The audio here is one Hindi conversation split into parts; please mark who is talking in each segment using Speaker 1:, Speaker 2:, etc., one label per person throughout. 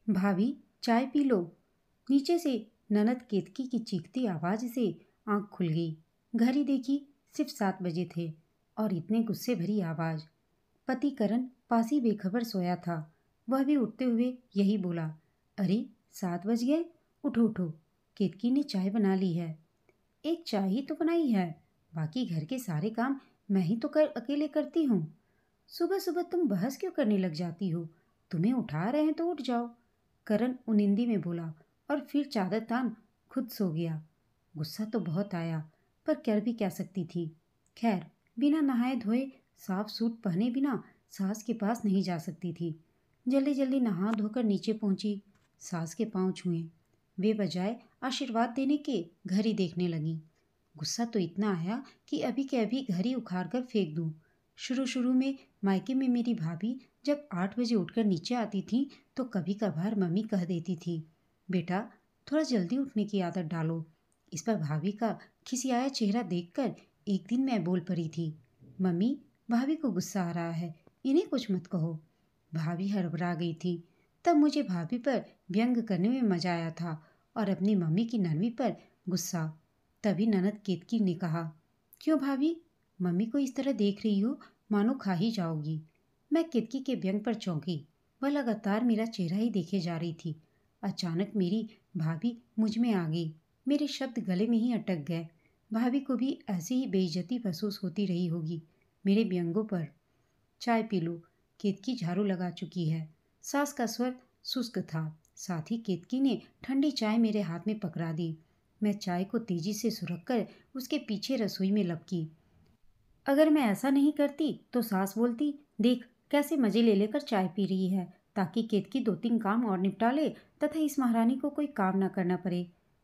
Speaker 1: भाभी, चाय पी लो। नीचे से ननद केतकी की चीखती आवाज से आंख खुल गई। घड़ी देखी, सिर्फ 7 बजे थे और इतने गुस्से भरी आवाज। पति करण पास ही बेखबर सोया था। वह भी उठते हुए यही बोला, अरे 7 बज गए, उठो उठो, केतकी ने चाय बना ली है। एक चाय ही तो बनाई है, बाकी घर के सारे काम मैं ही तो अकेले करती हूँ। सुबह सुबह तुम बहस क्यों करने लग जाती हो? तुम्हें उठा रहे हैं तो उठ जाओ। करण उनिंदी में बोला और फिर चादर तान खुद सो गया। गुस्सा तो बहुत आया, पर कर भी क्या सकती थी। खैर, बिना नहाए धोए साफ सूट पहने बिना सास के पास नहीं जा सकती थी। जल्दी जल्दी नहा धोकर नीचे पहुंची। सास के पांव छुए। वे बजाय आशीर्वाद देने के घड़ी देखने लगी। गुस्सा तो इतना आया कि अभी के अभी घड़ी उखाड़ कर फेंक दूं। शुरू शुरू में मायके में मेरी भाभी जब 8 बजे उठकर नीचे आती थी तो कभी कभार मम्मी कह देती थी, बेटा थोड़ा जल्दी उठने की आदत डालो। इस पर भाभी का खिसियाया चेहरा देखकर एक दिन मैं बोल पड़ी थी, मम्मी भाभी को गुस्सा आ रहा है, इन्हें कुछ मत कहो। भाभी हड़बड़ा गई थी। तब मुझे भाभी पर व्यंग करने में मजा आया था और अपनी मम्मी की नरमी पर गुस्सा। तभी ननद केतकी ने कहा, क्यों भाभी, मम्मी को इस तरह देख रही हो मानो खा ही जाओगी। मैं केतकी के व्यंग पर चौंकी। वह लगातार मेरा चेहरा ही देखे जा रही थी। अचानक मेरी भाभी मुझ में आ गई। मेरे शब्द गले में ही अटक गए। भाभी को भी ऐसी ही बेइज्जती महसूस होती रही होगी मेरे व्यंगों पर। चाय पी लो, केतकी झाड़ू लगा चुकी है। सास का स्वर शुष्क था। साथ ही केतकी ने ठंडी चाय मेरे हाथ में पकड़ा दी। मैं चाय को तेजी से सुरख कर उसके पीछे रसोई में लपकी। अगर मैं ऐसा नहीं करती तो सास बोलती, देख कैसे मजे ले लेकर चाय पी रही है, ताकि केतकी 2-3 काम और निपटा ले तथा इस महारानी को कोई काम ना करना पड़े।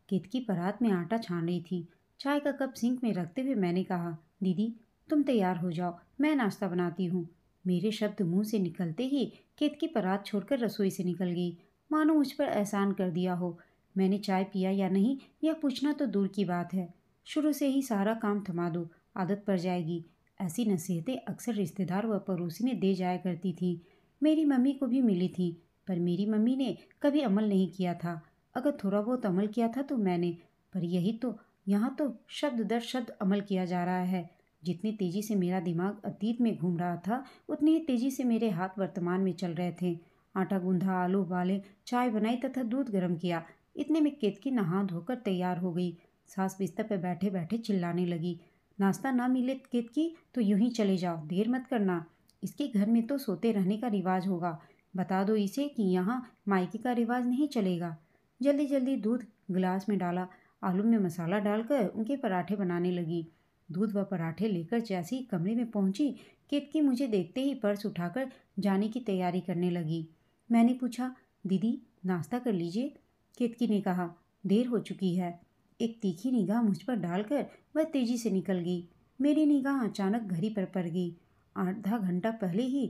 Speaker 1: केतकी परात में आटा छान रही थी। चाय का कप सिंक में रखते हुए मैंने कहा, दीदी तुम तैयार हो जाओ, मैं नाश्ता बनाती हूँ। मेरे शब्द मुंह से निकलते ही केतकी परात छोड़कर रसोई से निकल गई, मानो मुझ पर एहसान कर दिया हो। मैंने चाय पिया या नहीं यह पूछना तो दूर की बात है। शुरू से ही सारा काम थमा दो, आदत पड़ जाएगी। ऐसी नसीहतें अक्सर रिश्तेदार व पड़ोसी दे जाया करती थी। मेरी मम्मी को भी मिली थी, पर मेरी मम्मी ने कभी अमल नहीं किया था। अगर थोड़ा बहुत अमल किया था तो मैंने, पर यही तो यहाँ तो शब्द दर शब्द अमल किया जा रहा है। जितनी तेजी से मेरा दिमाग अतीत में घूम रहा था, उतनी ही तेजी से मेरे हाथ वर्तमान में चल रहे थे। आटा गूंधा, आलू उबाले, चाय बनाई तथा दूध गर्म किया। इतने में केतकी नहा धोकर तैयार हो गई। सास बिस्तर पर बैठे बैठे चिल्लाने लगी, नाश्ता ना मिले केतकी तो यूं ही चले जाओ, देर मत करना। इसके घर में तो सोते रहने का रिवाज होगा। बता दो इसे कि यहाँ मायके का रिवाज नहीं चलेगा। जल्दी जल्दी दूध गिलास में डाला। आलू में मसाला डालकर उनके पराठे बनाने लगी। दूध व पराठे लेकर जैसे ही कमरे में पहुंची, केतकी मुझे देखते ही पर्स उठाकर जाने की तैयारी करने लगी। मैंने पूछा, दीदी नाश्ता कर लीजिए। केतकी ने कहा, देर हो चुकी है। एक तीखी निगाह मुझ पर डालकर वह तेजी से निकल गई। मेरी निगाह अचानक घड़ी पर पड़ गई। आधा घंटा पहले ही।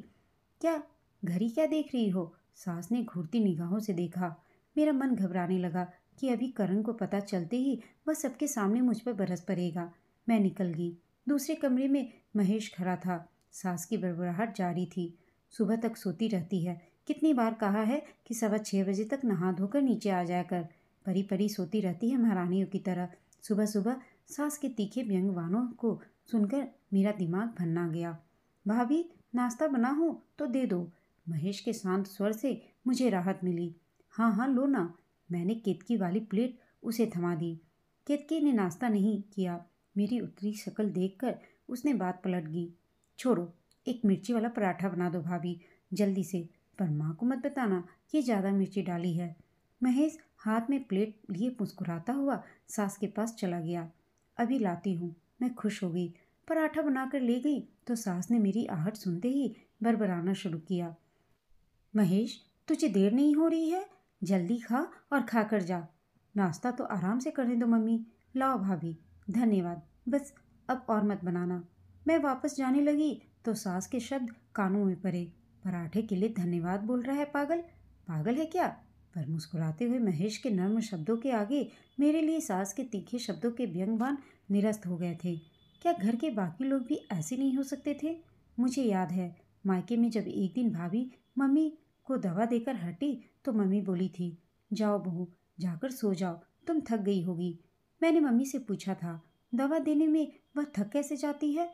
Speaker 1: क्या घड़ी क्या देख रही हो? सास ने घूरती निगाहों से देखा। मेरा मन घबराने लगा कि अभी करण को पता चलते ही वह सबके सामने मुझ पर बरस पड़ेगा। मैं निकल गई। दूसरे कमरे में महेश खड़ा था। सास की बड़बड़ाहट जारी थी, सुबह तक सोती रहती है। कितनी बार कहा है कि 6:15 बजे तक नहा धोकर नीचे आ जाया कर। परी परी सोती रहती है महारानियों की तरह। सुबह सुबह सास के तीखे व्यंग्यवाणों को सुनकर मेरा दिमाग भन्ना गया। भाभी नाश्ता बना हो तो दे दो। महेश के शांत स्वर से मुझे राहत मिली। हाँ हाँ लो ना। मैंने केतकी वाली प्लेट उसे थमा दी। केतकी ने नाश्ता नहीं किया। मेरी उतरी शक्ल देखकर उसने बात पलट दी। छोड़ो, एक मिर्ची वाला पराठा बना दो भाभी, जल्दी से। पर माँ को मत बताना कि ज़्यादा मिर्ची डाली है। महेश हाथ में प्लेट लिए मुस्कुराता हुआ सास के पास चला गया। अभी लाती हूँ। मैं खुश हो गई। पराठा बनाकर ले गई तो सास ने मेरी आहट सुनते ही बरबराना शुरू किया। महेश तुझे देर नहीं हो रही है? जल्दी खा और खा कर जा। नाश्ता तो आराम से करने दो मम्मी। लाओ भाभी। धन्यवाद, बस अब और मत बनाना। मैं वापस जाने लगी तो सास के शब्द कानों में पड़े। पराठे के लिए धन्यवाद बोल रहा है पागल। पागल है क्या? पर मुस्कुराते हुए महेश के नर्म शब्दों के आगे मेरे लिए सास के तीखे शब्दों के व्यंग्यवान निरस्त हो गए थे। क्या घर के बाकी लोग भी ऐसे नहीं हो सकते थे? मुझे याद है मायके में जब एक दिन भाभी मम्मी को दवा देकर हटी तो मम्मी बोली थी, जाओ बहू, जाकर सो जाओ, तुम थक गई होगी। मैंने मम्मी से पूछा था, दवा देने में वह थक कैसे जाती है?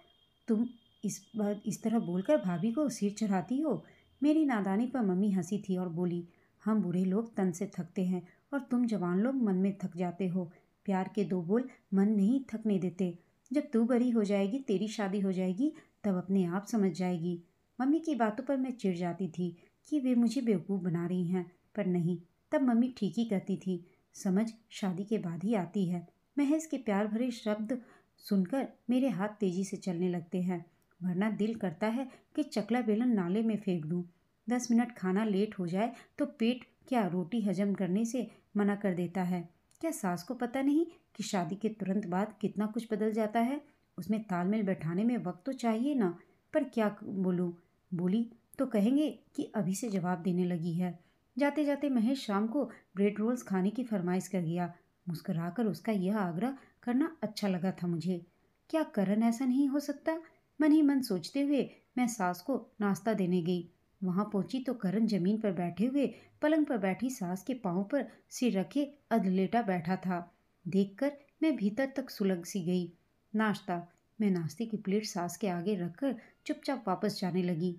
Speaker 1: तुम इस तरह बोलकर भाभी को सिर चढ़ाती हो। मेरी नादानी पर मम्मी हंसी थी और बोली, हम बूढ़े लोग तन से थकते हैं और तुम जवान लोग मन में थक जाते हो। प्यार के दो बोल मन नहीं थकने देते। जब तू बड़ी हो जाएगी, तेरी शादी हो जाएगी, तब अपने आप समझ जाएगी। मम्मी की बातों पर मैं चिढ़ जाती थी कि वे मुझे बेवकूफ़ बना रही हैं, पर नहीं, तब मम्मी ठीक ही कहती थी। समझ शादी के बाद ही आती है। महज के प्यार भरे शब्द सुनकर मेरे हाथ तेजी से चलने लगते हैं, वरना दिल करता है कि चकला बेलन नाले में फेंक दूं। 10 मिनट खाना लेट हो जाए तो पेट क्या रोटी हजम करने से मना कर देता है। क्या सास को पता नहीं कि शादी के तुरंत बाद कितना कुछ बदल जाता है? उसमें तालमेल बैठाने में वक्त तो चाहिए ना। पर क्या बोलूं? बोली तो कहेंगे कि अभी से जवाब देने लगी है। जाते जाते महेश शाम को ब्रेड रोल्स खाने की फरमाइश कर गया। मुस्कुराकर उसका यह आग्रह करना अच्छा लगा था मुझे। क्या करण ऐसा नहीं हो सकता? मन ही मन सोचते हुए मैं सास को नाश्ता देने गई। वहां पहुंची तो करण जमीन पर बैठे हुए पलंग पर बैठी सास के पांव पर सिर रखे अधलेटा बैठा था। देखकर मैं भीतर तक सुलग सी गई। नाश्ता। मैं नाश्ते की प्लेट सास के आगे रखकर चुपचाप वापस जाने लगी।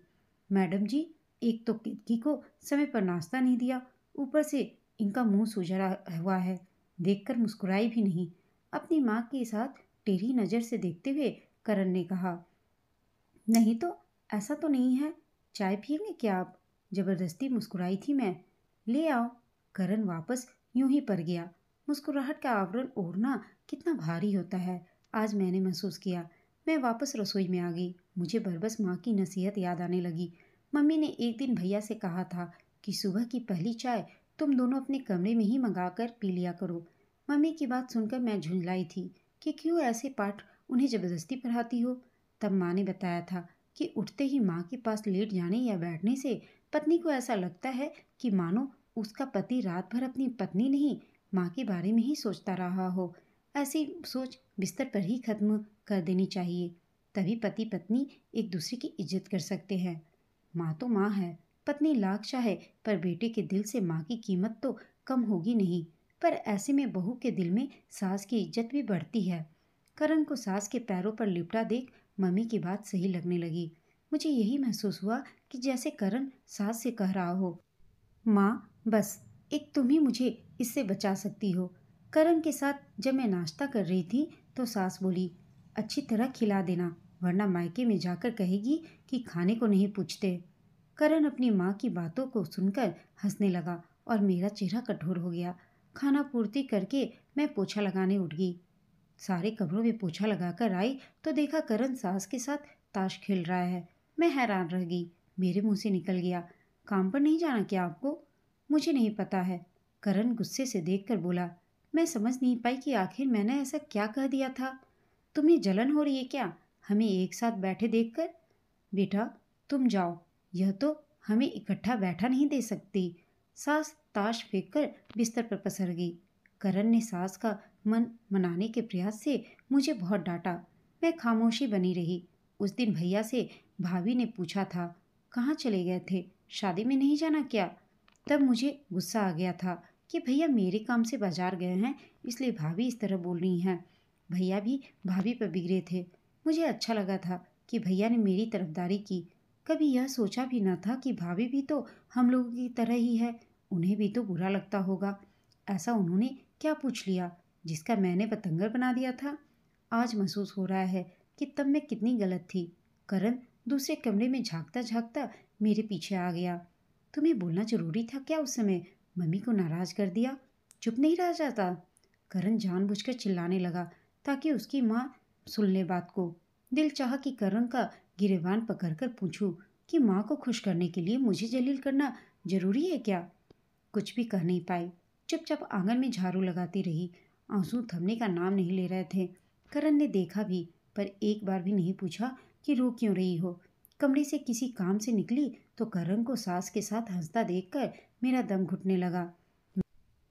Speaker 1: मैडम जी, एक तो किटकी को समय पर नाश्ता नहीं दिया, ऊपर से इनका मुंह सूजा हुआ है। देखकर मुस्कुराई भी नहीं। अपनी माँ के साथ टेढ़ी नज़र से देखते हुए करण ने कहा, नहीं तो ऐसा तो नहीं है। चाय पिएंगे क्या आप? जबरदस्ती मुस्कुराई थी मैं। ले आओ। करण वापस यूं ही पर गया। मुस्कुराहट का आवरण ओढ़ना कितना भारी होता है, आज मैंने महसूस किया। मैं वापस रसोई में आ गई। मुझे बरबस माँ की नसीहत याद आने लगी। मम्मी ने एक दिन भैया से कहा था कि सुबह की पहली चाय तुम दोनों अपने कमरे में ही मंगाकर पी लिया करो। मम्मी की बात सुनकर मैं झुंझलाई थी कि क्यों ऐसे पाठ उन्हें जबरदस्ती पढ़ाती हो। तब माँ ने बताया था कि उठते ही माँ के पास लेट जाने या बैठने से पत्नी को ऐसा लगता है कि मानो उसका पति रात भर अपनी पत्नी नहीं, माँ के बारे में ही सोचता रहा हो। ऐसी सोच बिस्तर पर ही खत्म कर देनी चाहिए, तभी पति पत्नी एक दूसरे की इज्जत कर सकते हैं। माँ तो माँ है, पत्नी लाख चाहे पर बेटे के दिल से माँ की कीमत तो कम होगी नहीं। पर ऐसे में बहू के दिल में सास की इज्जत भी बढ़ती है। करण को सास के पैरों पर लिपटा देख मम्मी की बात सही लगने लगी। मुझे यही महसूस हुआ कि जैसे करण सास से कह रहा हो, माँ बस एक तुम ही मुझे इससे बचा सकती हो। करण के साथ जब मैं नाश्ता कर रही थी तो सास बोली, अच्छी तरह खिला देना, वरना मायके में जाकर कहेगी कि खाने को नहीं पूछते। करण अपनी माँ की बातों को सुनकर हंसने लगा और मेरा चेहरा कठोर हो गया। खाना पूर्ति करके मैं पोछा लगाने उठ गई। सारे कमरों में पोछा लगाकर आई तो देखा करण सास के साथ ताश खेल रहा है। मैं हैरान रह गई। मेरे मुंह से निकल गया, काम पर नहीं जाना क्या आपको? मुझे नहीं पता है। करण गुस्से से देखकर बोला। मैं समझ नहीं पाई कि आखिर मैंने ऐसा क्या कह दिया था। तुम्हें जलन हो रही है क्या हमें एक साथ बैठे देखकर? बेटा तुम जाओ, यह तो हमें इकट्ठा बैठा नहीं दे सकती। सास ताश फेंककर बिस्तर पर पसर गई। करण ने सास का मन मनाने के प्रयास से मुझे बहुत डांटा। मैं खामोशी बनी रही। उस दिन भैया से भाभी ने पूछा था, कहाँ चले गए थे, शादी में नहीं जाना क्या? तब मुझे गुस्सा आ गया था कि भैया मेरे काम से बाजार गए हैं, इसलिए भाभी इस तरह बोल रही हैं। भैया भी भाभी पर बिगड़े थे। मुझे अच्छा लगा था कि भैया ने मेरी तरफदारी की। कभी यह सोचा भी न था कि भाभी भी तो हम लोगों की तरह ही है, उन्हें भी तो बुरा लगता होगा। ऐसा उन्होंने क्या पूछ लिया जिसका मैंने बतंगड़ बना दिया था? आज महसूस हो रहा है कि तब मैं कितनी गलत थी। करण दूसरे कमरे में झांकता झांकता मेरे पीछे आ गया। तुम्हें बोलना जरूरी था क्या उस समय? मम्मी को नाराज कर दिया, चुप नहीं रहा जाता। करण जानबूझकर चिल्लाने लगा ताकि उसकी माँ सुन ले बात को। दिल चाहा कि करण का गिरेबान पकड़कर पूछूं कि माँ को खुश करने के लिए मुझे जलील करना जरूरी है क्या? कुछ भी कह नहीं पाई। चुपचाप आंगन में झाड़ू लगाती रही। आंसू थमने का नाम नहीं ले रहे थे। करण ने देखा भी, पर एक बार भी नहीं पूछा कि रो क्यों रही हो। कमरे से किसी काम से निकली तो करण को सास के साथ हंसता देखकर मेरा दम घुटने लगा।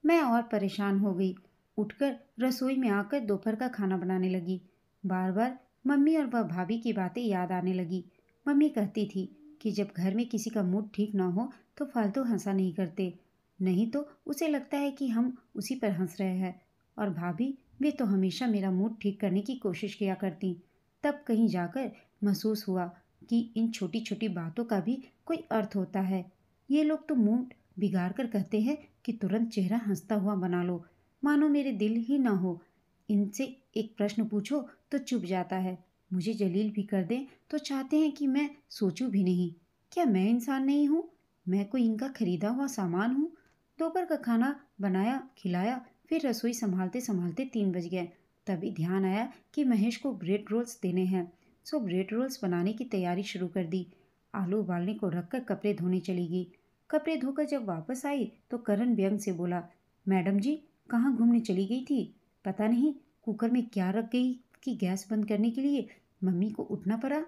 Speaker 1: मैं और परेशान हो गई। उठकर रसोई में आकर दोपहर का खाना बनाने लगी। बार बार मम्मी और वह भाभी की बातें याद आने लगी। मम्मी कहती थी कि जब घर में किसी का मूड ठीक ना हो तो फालतू हंसा नहीं करते, नहीं तो उसे लगता है कि हम उसी पर हंस रहे हैं। और भाभी, वे तो हमेशा मेरा मूड ठीक करने की कोशिश किया करती। तब कहीं जाकर महसूस हुआ कि इन छोटी छोटी बातों का भी कोई अर्थ होता है। ये लोग तो मूड बिगाड़ कर कहते हैं कि तुरंत चेहरा हंसता हुआ बना लो, मानो मेरे दिल ही ना हो। इनसे एक प्रश्न पूछो तो चुप जाता है। मुझे जलील भी कर दें तो चाहते हैं कि मैं सोचूं भी नहीं। क्या मैं इंसान नहीं हूँ? मैं कोई इनका खरीदा हुआ सामान हूँ? दोपहर का खाना बनाया, खिलाया, फिर रसोई संभालते संभालते 3 बज गए। तभी ध्यान आया कि महेश को ब्रेड रोल्स देने हैं, सो ब्रेड रोल्स बनाने की तैयारी शुरू कर दी। आलू उबालने को रखकर कपड़े धोने चली गई। कपड़े धोकर जब वापस आई तो करण व्यंग से बोला, मैडम जी, कहाँ घूमने चली गई थी? पता नहीं कुकर में क्या रख गई कि गैस बंद करने के लिए मम्मी को उठना पड़ा।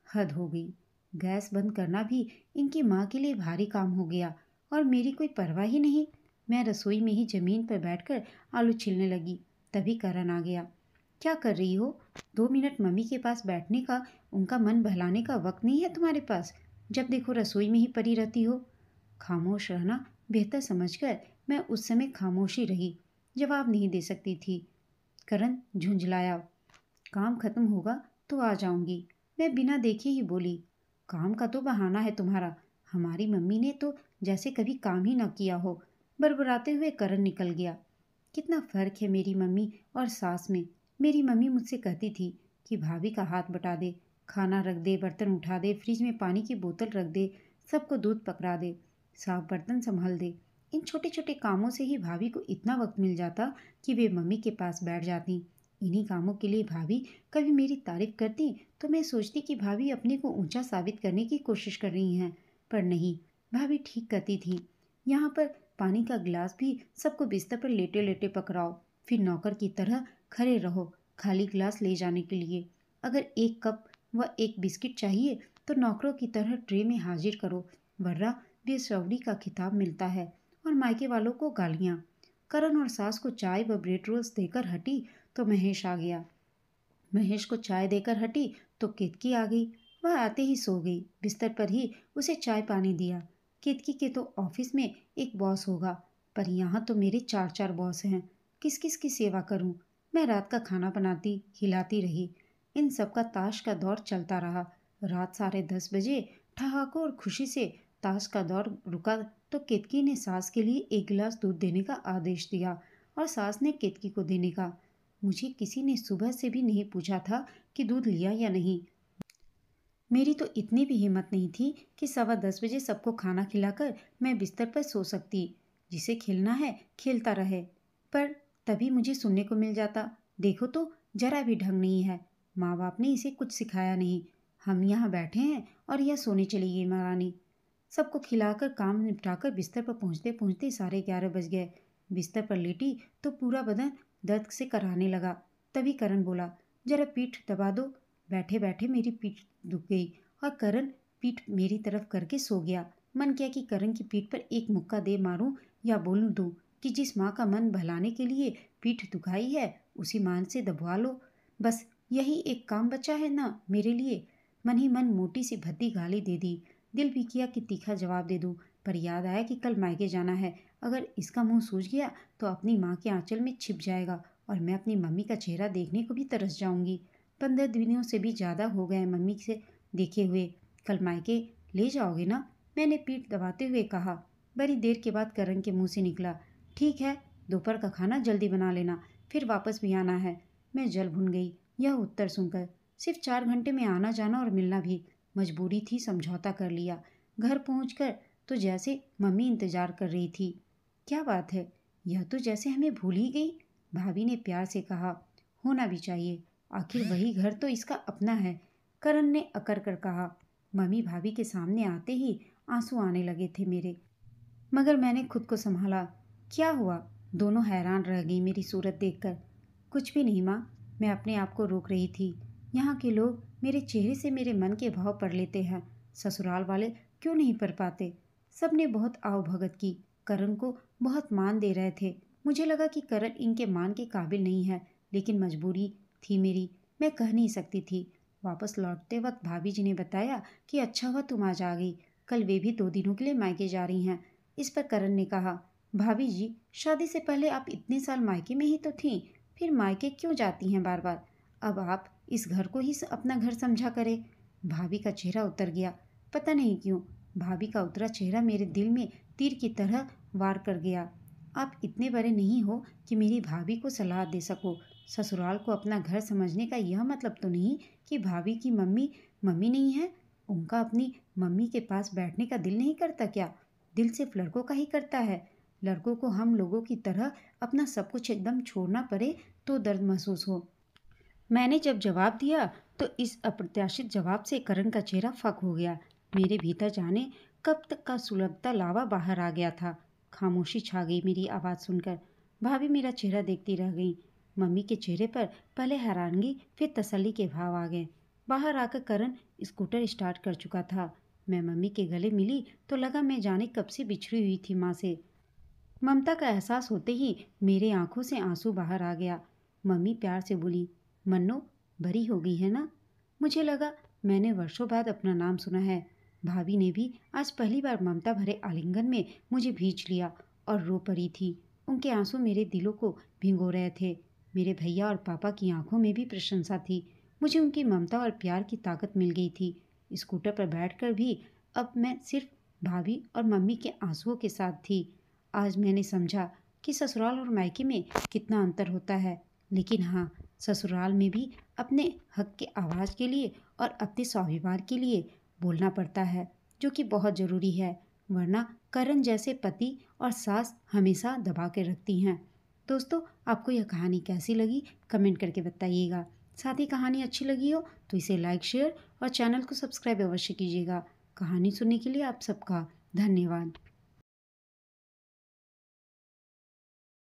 Speaker 1: हद हो गई। गैस बंद करना भी इनकी माँ के लिए भारी काम हो गया और मेरी कोई परवाह ही नहीं। मैं रसोई में ही जमीन पर बैठकर आलू छीलने लगी। तभी करण आ गया। क्या कर रही हो? 2 मिनट मम्मी के पास बैठने का, उनका मन बहलाने का वक्त नहीं है तुम्हारे पास? जब देखो रसोई में ही पड़ी रहती हो। खामोश रहना बेहतर समझकर मैं उस समय खामोशी रही, जवाब नहीं दे सकती थी। करण झुंझलाया, काम खत्म होगा तो आ जाऊंगी। मैं बिना देखे ही बोली, काम का तो बहाना है तुम्हारा, हमारी मम्मी ने तो जैसे कभी काम ही न किया हो। बड़बड़ाते हुए करण निकल गया। कितना फर्क है मेरी मम्मी और सास में। मेरी मम्मी मुझसे कहती थी कि भाभी का हाथ बटा दे, खाना रख दे, बर्तन उठा दे, फ्रिज में पानी की बोतल रख दे, सबको दूध पकड़ा दे, साफ बर्तन संभाल दे। इन छोटे छोटे कामों से ही भाभी को इतना वक्त मिल जाता कि वे मम्मी के पास बैठ जाती। इन्हीं कामों के लिए भाभी कभी मेरी तारीफ करती तो मैं सोचती कि भाभी अपने को ऊंचा साबित करने की कोशिश कर रही हैं, पर नहीं, भाभी ठीक कहती थी। यहाँ पर पानी का गिलास भी सबको बिस्तर पर लेटे लेटे पकड़ाओ, फिर नौकर की तरह खड़े रहो खाली गिलास ले जाने के लिए। अगर एक कप व एक बिस्किट चाहिए तो नौकरों की तरह ट्रे में हाजिर करो, वरना बेसब्री का खिताब मिलता है और मायके वालों को गालियाँ। करण और सास को चाय व ब्रेड रोल्स देकर हटी तो महेश आ गया। महेश को चाय देकर हटी तो केतकी आ गई। वह आते ही सो गई। बिस्तर पर ही उसे चाय पानी दिया। केतकी के तो ऑफिस में एक बॉस होगा, पर यहाँ तो मेरे 4 बॉस हैं। किस किस की सेवा करूं? मैं रात का खाना बनाती खिलाती रही। इन सब का ताश का दौर चलता रहा। रात 10:30 बजे ठहाकों और खुशी से ताश का दौर रुका तो केतकी ने सास के लिए 1 गिलास दूध देने का आदेश दिया और सास ने केतकी को देने का। मुझे किसी ने सुबह से भी नहीं पूछा था कि दूध लिया या नहीं। मेरी तो इतनी भी हिम्मत नहीं थी कि 10:15 बजे सबको खाना खिलाकर मैं बिस्तर पर सो सकती। जिसे खेलना है खेलता रहे। पर तभी मुझे सुनने को मिल जाता, देखो तो जरा भी ढंग नहीं है, माँ बाप ने इसे कुछ सिखाया नहीं, हम यहाँ बैठे हैं और यह सोने चली गई महारानी। सबको खिलाकर काम निपटाकर बिस्तर पर पहुँचते पहुँचते 11:30 बज गए। बिस्तर पर लेटी तो पूरा बदन दर्द से कराने लगा। तभी करण बोला, जरा पीठ दबा दो। बैठे बैठे मेरी पीठ दुख गई और करण पीठ मेरी तरफ करके सो गया। मन किया कि करण की पीठ पर एक मुक्का दे मारूं या बोल दूं कि जिस माँ का मन बहलाने के लिए पीठ दुखाई है उसी मान से दबवा लो। बस यही एक काम बचा है ना मेरे लिए। मन ही मन मोटी सी भद्दी गाली दे दी। दिल भी किया कि तीखा जवाब दे दूं, पर याद आया कि कल मायके जाना है। अगर इसका मुंह सूज गया तो अपनी माँ के आंचल में छिप जाएगा और मैं अपनी मम्मी का चेहरा देखने को भी तरस जाऊंगी। 15 दिनों से भी ज़्यादा हो गए मम्मी से देखे हुए। कल मायके ले जाओगे ना? मैंने पीठ दबाते हुए कहा। बड़ी देर के बाद करण के मुंह से निकला, ठीक है, दोपहर का खाना जल्दी बना लेना, फिर वापस भी आना है। मैं जल भुन गई यह उत्तर सुनकर। सिर्फ 4 घंटे में आना जाना और मिलना भी मजबूरी थी, समझौता कर लिया। घर पहुंचकर तो जैसे मम्मी इंतजार कर रही थी। क्या बात है, यह तो जैसे हमें भूल ही गई। भाभी ने प्यार से कहा, होना भी चाहिए, आखिर वही घर तो इसका अपना है। करण ने अकर कर कहा। मम्मी भाभी के सामने आते ही आंसू आने लगे थे मेरे, मगर मैंने खुद को संभाला। क्या हुआ? दोनों हैरान रह गई मेरी सूरत देखकर। कुछ भी नहीं माँ, मैं अपने आप को रोक रही थी। यहाँ के लोग मेरे चेहरे से मेरे मन के भाव पढ़ लेते हैं, ससुराल वाले क्यों नहीं पढ़ पाते? सब ने बहुत आवभगत की, करण को बहुत मान दे रहे थे। मुझे लगा कि करण इनके मान के काबिल नहीं है, लेकिन मजबूरी थी मेरी, मैं कह नहीं सकती थी। वापस लौटते वक्त भाभी जी ने बताया कि अच्छा हुआ तुम आज आ गई, कल वे भी 2 दिनों के लिए मायके जा रही हैं। इस पर करण ने कहा, भाभी जी, शादी से पहले आप इतने साल मायके में ही तो थीं, फिर मायके क्यों जाती हैं बार बार? अब आप इस घर को ही अपना घर समझा करें। भाभी का चेहरा उतर गया। पता नहीं क्यों भाभी का उतरा चेहरा मेरे दिल में तीर की तरह वार कर गया। आप इतने बड़े नहीं हो कि मेरी भाभी को सलाह दे सको। ससुराल को अपना घर समझने का यह मतलब तो नहीं कि भाभी की मम्मी मम्मी नहीं है। उनका अपनी मम्मी के पास बैठने का दिल नहीं करता क्या? दिल सिर्फ लड़कों का ही करता है। लड़कों को हम लोगों की तरह अपना सब कुछ एकदम छोड़ना पड़े तो दर्द महसूस हो। मैंने जब जवाब दिया तो इस अप्रत्याशित जवाब से करण का चेहरा फक हो गया। मेरे भीतर जाने कब तक का सुलगता लावा बाहर आ गया था। खामोशी छा गई मेरी आवाज़ सुनकर। भाभी मेरा चेहरा देखती रह गई। मम्मी के चेहरे पर पहले हैरानगी फिर तसल्ली के भाव आ गए। बाहर आकर करण स्कूटर स्टार्ट कर चुका था। मैं मम्मी के गले मिली तो लगा मैं जाने कब से बिछड़ी हुई थी माँ से। ममता का एहसास होते ही मेरे आंखों से आंसू बाहर आ गया। मम्मी प्यार से बोली, मन्नो भरी हो गई है ना? मुझे लगा मैंने वर्षों बाद अपना नाम सुना है। भाभी ने भी आज पहली बार ममता भरे आलिंगन में मुझे भींच लिया और रो पड़ी थी। उनके आंसू मेरे दिलों को भिगो रहे थे। मेरे भैया और पापा की आंखों में भी प्रशंसा थी। मुझे उनकी ममता और प्यार की ताकत मिल गई थी। स्कूटर पर बैठकर भी अब मैं सिर्फ भाभी और मम्मी के आंसुओं के साथ थी। आज मैंने समझा कि ससुराल और मायके में कितना अंतर होता है। लेकिन हाँ, ससुराल में भी अपने हक के आवाज़ के लिए और अपने स्वाभिमान के लिए बोलना पड़ता है, जो कि बहुत ज़रूरी है। वरना करण जैसे पति और सास हमेशा दबा के रखती हैं। दोस्तों, आपको यह कहानी कैसी लगी कमेंट करके बताइएगा। साथ ही कहानी अच्छी लगी हो तो इसे लाइक, शेयर और चैनल को सब्सक्राइब अवश्य कीजिएगा। कहानी सुनने के लिए आप सबका धन्यवाद।